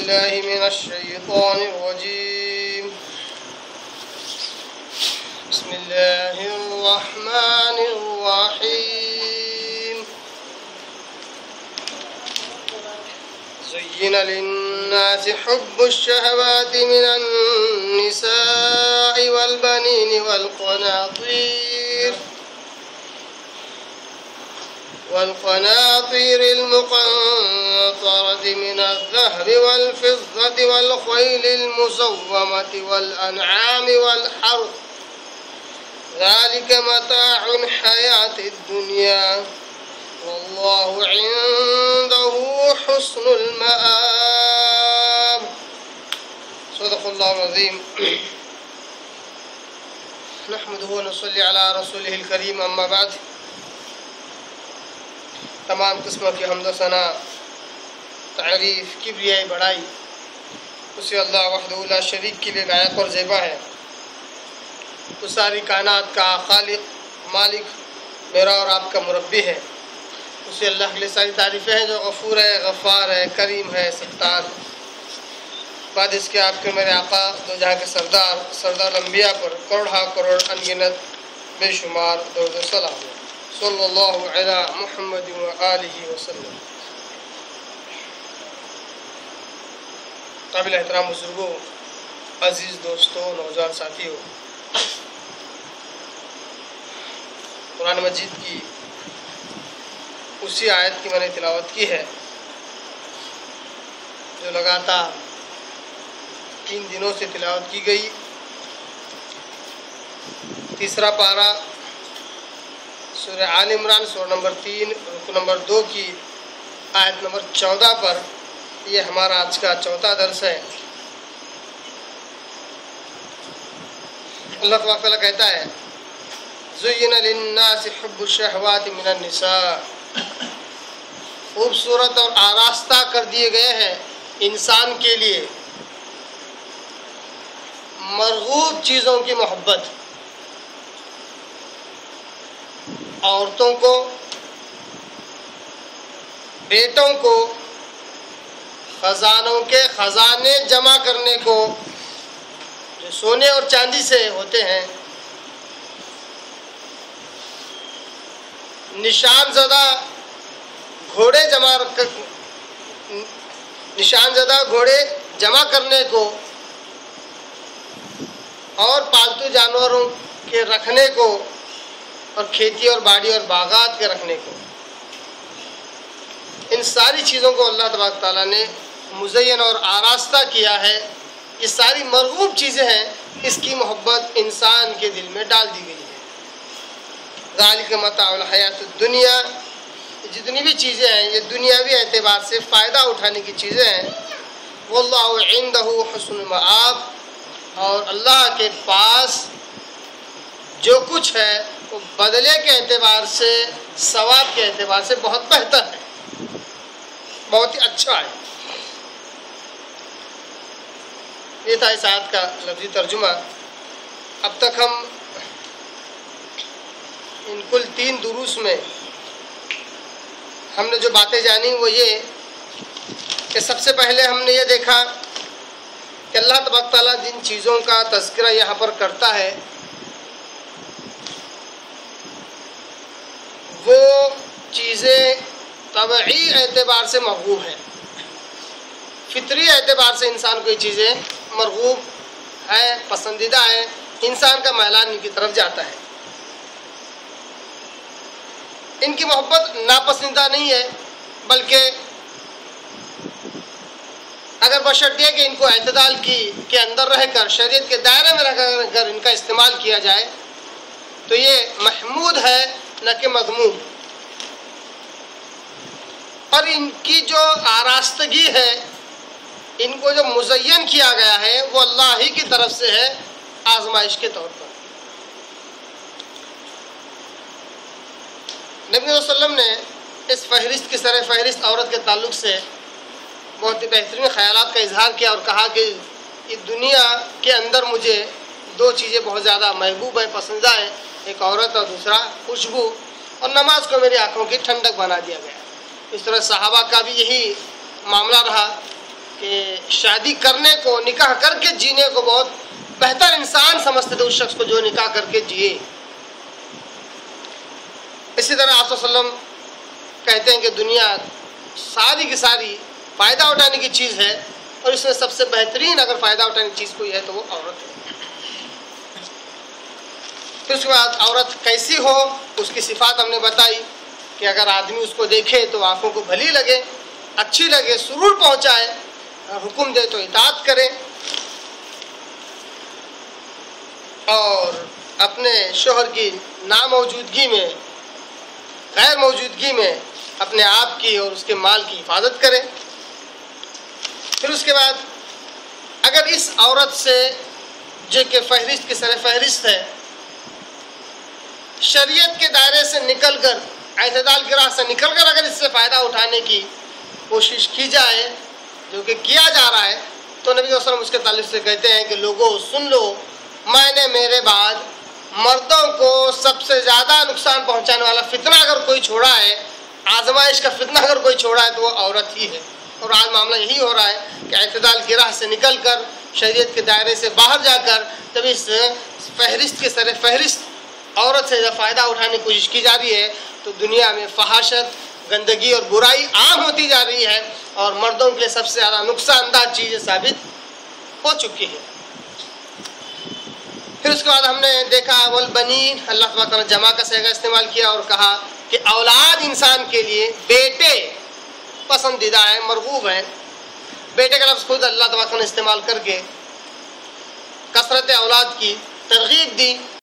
بالله من الشيطان الرجيم بسم الله الرحمن الرحيم زين للناس حب الشهوات من النساء والبنين والقناطير المقنطرة من الذهب والفضة والخيل المسومة والأنعام والحرث ذلك متاع الحياة الدنيا والله عنده حسن المآب صدق الله العظيم نحمده ونصلي على رسوله الكريم اما بعد تمام قسموں کی حمد و ثنا تعریف کبریائی بڑائی اسے اللہ وحدہ لا شریک کے لیے لائق اور زیبا ہے۔ تو ساری کائنات کا خالق مالک میرا اور آپ کا مربی ہے، اسے اللہ کے لیے ساری تعریفیں ہیں جو غفور ہے، غفار ہے، کریم ہے، ستار۔ بعد اس کے آپ کے میرے آقا دو جہاں کے سردار الانبیاء پر کروڑ کروڑ انگنت بے شمار درود و سلام صلی اللہ علی محمد و آلہ وسلم۔ قابل احترام بزرگوں، عزیز دوستوں، نوجوان ساتھیوں، قرآن مجید کی اسی آیت کی میں نے تلاوت کی ہے جو لگاتار 3 دنوں سے تلاوت کی گئی۔ تیسرا پارہ سورہ آل عمران سورہ نمبر 3 رکوع نمبر 2 کی آیت نمبر 14 پر یہ ہمارا آج کا چوتھا درس ہے۔ اللہ تبارک تعالیٰ کہتا ہے زُيِّنَ لِلنَّاسِ حُبُّ الشَّهَوَاتِ مِنَ النِّسَاءِ، خوبصورت اور آراستہ کر دیے گئے ہیں انسان کے لیے مرغوب چیزوں کی محبت، عورتوں کو، بیٹوں کو، خزانوں کے خزانے جمع کرنے کو جو سونے اور چاندی سے ہوتے ہیں، نشان زدہ گھوڑے جمع کرنے کو اور پالتو جانوروں کے رکھنے کو اور کھیتی اور باڑی اور باغات کے رکھنے کو، ان ساری چیزوں کو اللہ تبارک تعالیٰ نے مزین اور آراستہ کیا ہے۔ یہ ساری مرغوب چیزیں ہیں، اس کی محبت انسان کے دل میں ڈال دی گئی ہے۔ ذالک متاع الحیات الدنیا، جتنی بھی چیزیں ہیں یہ دنیاوی اعتبار سے فائدہ اٹھانے کی چیزیں ہیں۔ واللہ عندہ حسن المآب، اور اللہ کے پاس جو کچھ ہے وہ بدلے کے اعتبار سے، ثواب کے اعتبار سے بہت بہتر ہے، بہت ہی اچھا ہے۔ یہ تھا اس آیت کا لفظی ترجمہ۔ اب تک ہم ان کل 3 دروس میں ہم نے جو باتیں جانی وہ یہ کہ سب سے پہلے ہم نے یہ دیکھا کہ اللہ تبارک تعالیٰ جن چیزوں کا تذکرہ یہاں پر کرتا ہے وہ چیزیں طبعی اعتبار سے محبوب ہیں، فطری اعتبار سے انسان کو یہ چیزیں مرغوب ہیں، پسندیدہ ہیں، انسان کا میلان ان کی طرف جاتا ہے۔ ان کی محبت ناپسندیدہ نہیں ہے، بلکہ اگر بشرطیہ کہ ان کو اعتدال کے اندر رہ کر، شریعت کے دائرے میں رہ کر ان کا استعمال کیا جائے تو یہ محمود ہے نہ کہ مذموم۔ اور ان کی جو آراستگی ہے، ان کو جو مزین کیا گیا ہے وہ اللہ ہی کی طرف سے ہے، آزمائش کے طور پر۔ نبی صلی اللہ علیہ وسلم نے اس فہرست کی سر فہرست عورت کے تعلق سے بہت ہی بہترین خیالات کا اظہار کیا اور کہا کہ اس دنیا کے اندر مجھے 2 چیزیں بہت زیادہ محبوب ہیں، پسندیدہ ہیں، ایک عورت اور دوسرا خوشبو، اور نماز کو میری آنکھوں کی ٹھنڈک بنا دیا گیا۔ اس طرح صحابہ کا بھی یہی معاملہ رہا کہ شادی کرنے کو، نکاح کر کے جینے کو بہت بہتر انسان سمجھتے تھے اس شخص کو جو نکاح کر کے جیے۔ اسی طرح آپ صلی اللہ علیہ وسلم کہتے ہیں کہ دنیا ساری کی ساری فائدہ اٹھانے کی چیز ہے، اور اس میں سب سے بہترین اگر فائدہ اٹھانے کی چیز کوئی ہے تو وہ عورت ہے۔ پھر اس کے بعد عورت کیسی ہو، اس کی صفات ہم نے بتائی کہ اگر آدمی اس کو دیکھے تو آنکھوں کو بھلی لگے، اچھی لگے، سرور پہنچائے، حکم دے تو اطاعت کرے، اور اپنے شوہر کی ناموجودگی میں، غیر موجودگی میں اپنے آپ کی اور اس کے مال کی حفاظت کرے۔ پھر اس کے بعد اگر اس عورت سے جو کہ فہرست کی سر فہرست ہے، شریعت کے دائرے سے نکل کر، اعتدال کی راہ سے نکل کر اگر اس سے فائدہ اٹھانے کی کوشش کی جائے، جو کہ کیا جا رہا ہے، تو نبی صلی اللہ علیہ وسلم اس کے تعلق سے کہتے ہیں کہ لوگوں سن لو، میں نے میرے بعد مردوں کو سب سے زیادہ نقصان پہنچانے والا فتنہ اگر کوئی چھوڑا ہے، آزمائش کا فتنہ اگر کوئی چھوڑا ہے تو وہ عورت ہی ہے۔ اور آج معاملہ یہی ہو رہا ہے کہ اعتدال کی راہ سے نکل کر، شریعت کے دائرے سے باہر جا کر جب اس فہرست کے سر فہرست عورت سے جب فائدہ اٹھانے کی کوشش کی جا رہی ہے تو دنیا میں فحاشت، گندگی اور برائی عام ہوتی جا رہی ہے، اور مردوں کے لیے سب سے زیادہ نقصان دہ چیز ثابت ہو چکی ہے۔ پھر اس کے بعد ہم نے دیکھا والبنین، اللہ تبارک نے جمع کا صیغہ استعمال کیا اور کہا کہ اولاد انسان کے لیے بیٹے پسندیدہ ہیں، مرغوب ہیں۔ بیٹے کا لفظ خود اللہ تبارک نے استعمال کر کے کثرت اولاد کی ترغیب دی۔